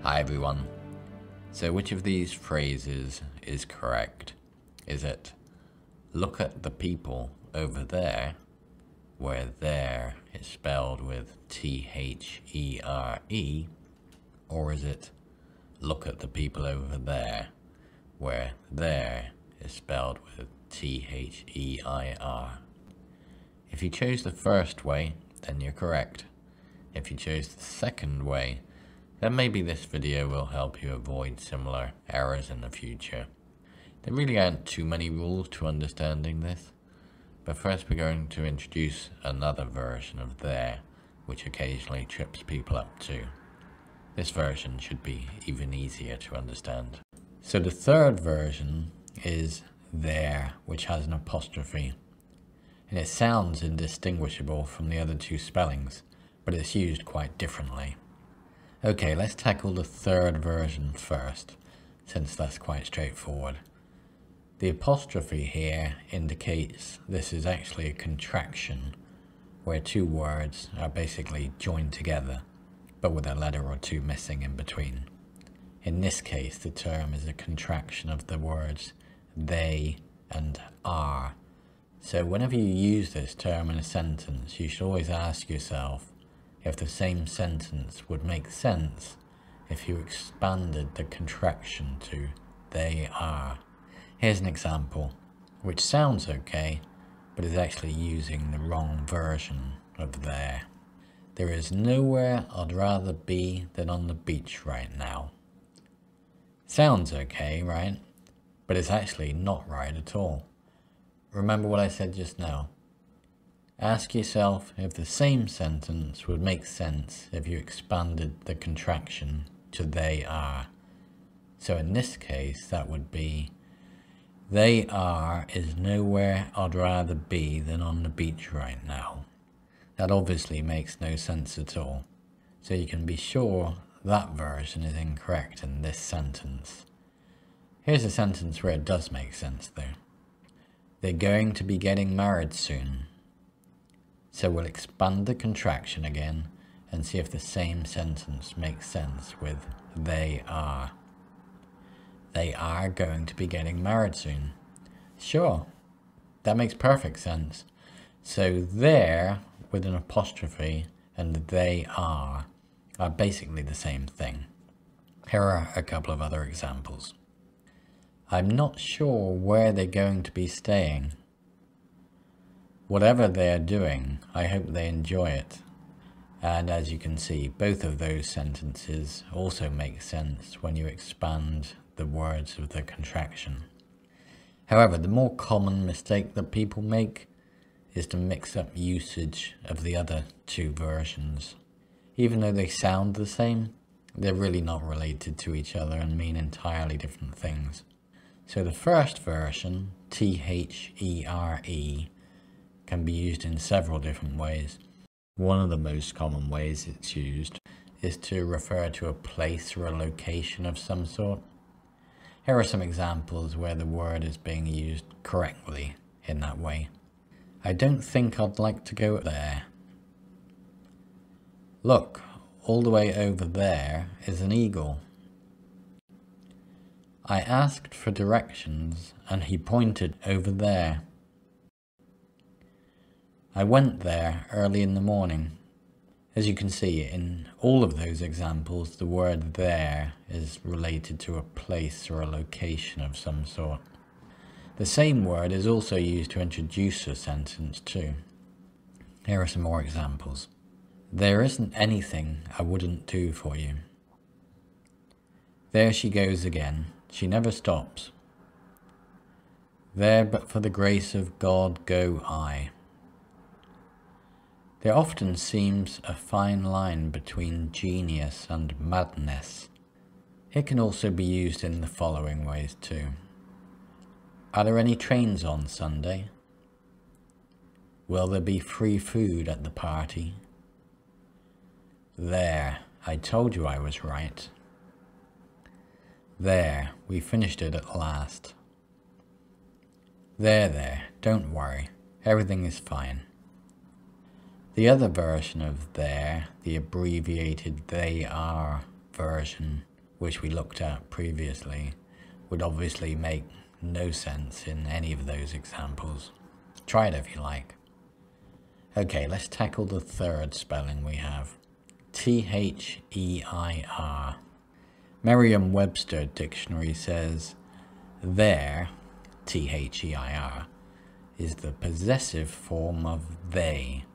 Hi everyone. So which of these phrases is correct? Is it look at the people over there, where there is spelled with T-H-E-R-E, or is it look at the people over there, where there is spelled with T-H-E-I-R? If you chose the first way, then you're correct. If you chose the second way, then maybe this video will help you avoid similar errors in the future. There really aren't too many rules to understanding this, but first we're going to introduce another version of there, which occasionally trips people up too. This version should be even easier to understand. So the third version is there, which has an apostrophe, and it sounds indistinguishable from the other two spellings, but it's used quite differently. Okay, let's tackle the third version first, since that's quite straightforward. The apostrophe here indicates this is actually a contraction, where two words are basically joined together, but with a letter or two missing in between. In this case, the term is a contraction of the words they and are. So whenever you use this term in a sentence, you should always ask yourself if the same sentence would make sense if you expanded the contraction to they are. Here's an example, which sounds okay, but is actually using the wrong version of there. There is nowhere I'd rather be than on the beach right now. Sounds okay, right? But it's actually not right at all. Remember what I said just now. Ask yourself if the same sentence would make sense if you expanded the contraction to they are. So in this case, that would be, they are is nowhere I'd rather be than on the beach right now. That obviously makes no sense at all. So you can be sure that version is incorrect in this sentence. Here's a sentence where it does make sense though. They're going to be getting married soon. So we'll expand the contraction again and see if the same sentence makes sense with they are. They are going to be getting married soon. Sure, that makes perfect sense. So there with an apostrophe and they are basically the same thing. Here are a couple of other examples. I'm not sure where they're going to be staying. Whatever they're doing, I hope they enjoy it. And as you can see, both of those sentences also make sense when you expand the words of the contraction. However, the more common mistake that people make is to mix up usage of the other two versions. Even though they sound the same, they're really not related to each other and mean entirely different things. So the first version, T-H-E-R-E, can be used in several different ways. One of the most common ways it's used is to refer to a place or a location of some sort. Here are some examples where the word is being used correctly in that way. I don't think I'd like to go there. Look, all the way over there is an eagle. I asked for directions and he pointed over there. I went there early in the morning. As you can see, in all of those examples, the word there is related to a place or a location of some sort. The same word is also used to introduce a sentence too. Here are some more examples. There isn't anything I wouldn't do for you. There she goes again. She never stops. There but for the grace of God go I. There often seems a fine line between genius and madness. It can also be used in the following ways too. Are there any trains on Sunday? Will there be free food at the party? There, I told you I was right. There, we finished it at last. There, don't worry, everything is fine. The other version of there, the abbreviated they are version, which we looked at previously, would obviously make no sense in any of those examples. Try it if you like. Okay, let's tackle the third spelling we have. T-H-E-I-R. Merriam-Webster dictionary says there, T-H-E-I-R, is the possessive form of they.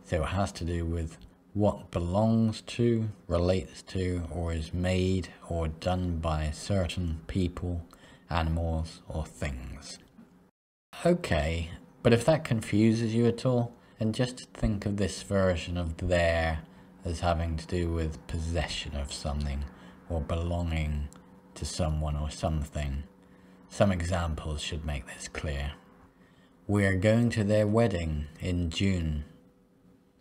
So it has to do with what belongs to, relates to, or is made or done by certain people, animals, or things. Okay, but if that confuses you at all, then just think of this version of there as having to do with possession of something, or belonging to someone or something. Some examples should make this clear. We're going to their wedding in June.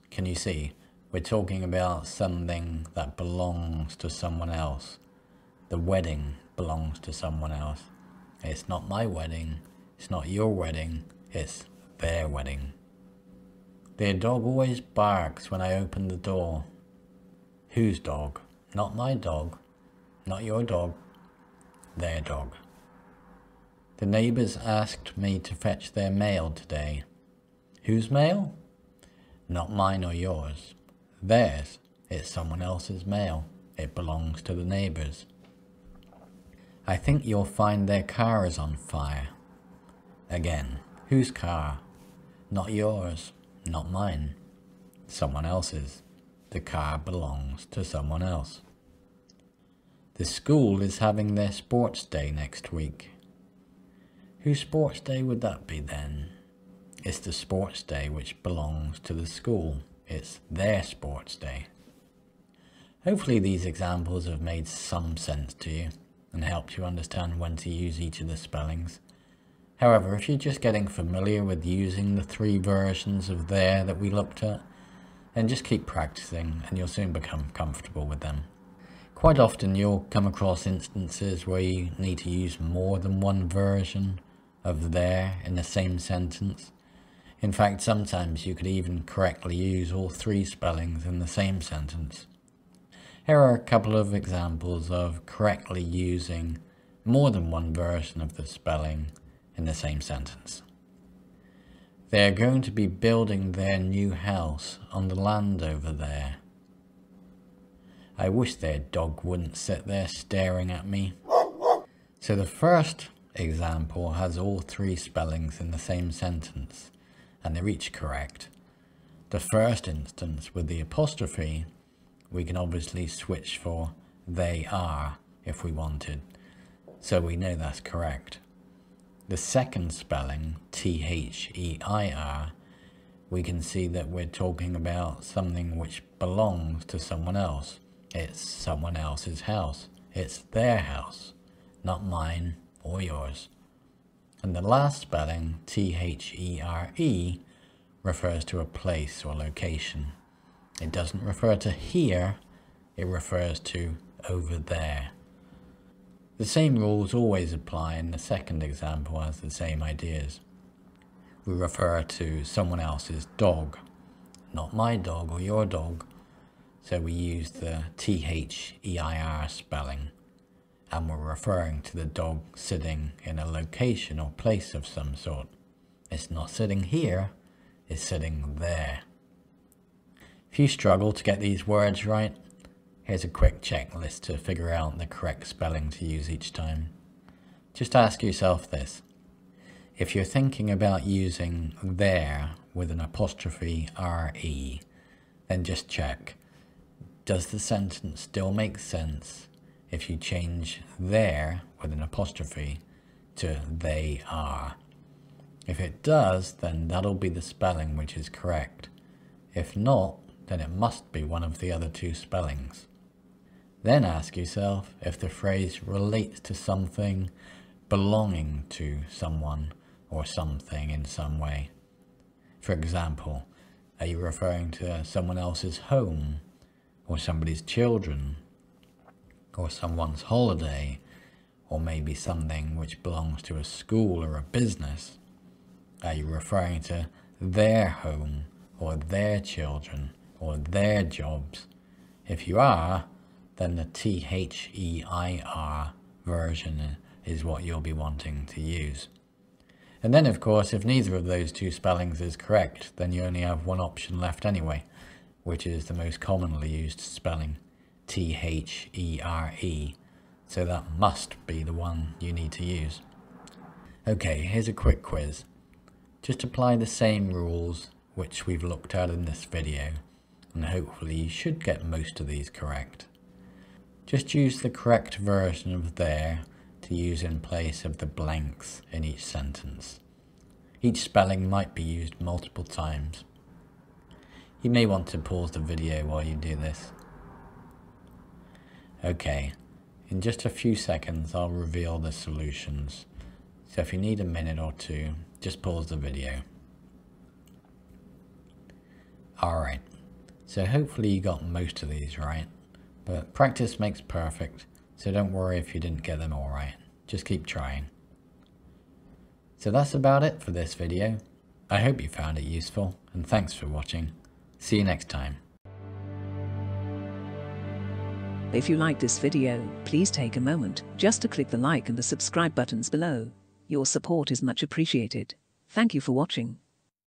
Can you see? We're talking about something that belongs to someone else. The wedding belongs to someone else. It's not my wedding, it's not your wedding, it's their wedding. Their dog always barks when I open the door. Whose dog? Not my dog, not your dog, their dog. The neighbours asked me to fetch their mail today. Whose mail? Not mine or yours. Theirs. It's someone else's mail. It belongs to the neighbours. I think you'll find their car is on fire. Again, whose car? Not yours, not mine. Someone else's. The car belongs to someone else. The school is having their sports day next week. Whose sports day would that be then? It's the sports day which belongs to the school. It's their sports day. Hopefully these examples have made some sense to you and helped you understand when to use each of the spellings. However, if you're just getting familiar with using the three versions of there that we looked at, then just keep practicing and you'll soon become comfortable with them. Quite often you'll come across instances where you need to use more than one version of there in the same sentence. In fact, sometimes you could even correctly use all three spellings in the same sentence. Here are a couple of examples of correctly using more than one version of the spelling in the same sentence. They are going to be building their new house on the land over there. I wish their dog wouldn't sit there staring at me. So the first example has all three spellings in the same sentence, and they're each correct. The first instance with the apostrophe, we can obviously switch for they are if we wanted, so we know that's correct. The second spelling, T-H-E-I-R, we can see that we're talking about something which belongs to someone else. It's someone else's house. It's their house, not mine or yours. And the last spelling, T-H-E-R-E, refers to a place or location. It doesn't refer to here, it refers to over there. The same rules always apply in the second example as the same ideas. We refer to someone else's dog, not my dog or your dog, so we use the T-H-E-I-R spelling, and we're referring to the dog sitting in a location or place of some sort. It's not sitting here, it's sitting there. If you struggle to get these words right, here's a quick checklist to figure out the correct spelling to use each time. Just ask yourself this. If you're thinking about using there with an apostrophe R-E, then just check. Does the sentence still make sense if you change there with an apostrophe to they are? If it does, then that'll be the spelling which is correct. If not, then it must be one of the other two spellings. Then ask yourself if the phrase relates to something belonging to someone or something in some way. For example, are you referring to someone else's home, or somebody's children, or someone's holiday, or maybe something which belongs to a school or a business? Are you referring to their home, or their children, or their jobs? If you are, then the THEIR version is what you'll be wanting to use. And then of course, if neither of those two spellings is correct, then you only have one option left anyway, which is the most commonly used spelling, THERE. So that must be the one you need to use. Okay, here's a quick quiz. Just apply the same rules which we've looked at in this video, and hopefully you should get most of these correct. Just use the correct version of there to use in place of the blanks in each sentence. Each spelling might be used multiple times. You may want to pause the video while you do this. Okay, in just a few seconds I'll reveal the solutions, so if you need a minute or two, just pause the video. Alright, so hopefully you got most of these right, but practice makes perfect, so don't worry if you didn't get them all right, just keep trying. So that's about it for this video. I hope you found it useful, and thanks for watching. See you next time. If you liked this video, please take a moment just to click the like and the subscribe buttons below. Your support is much appreciated. Thank you for watching.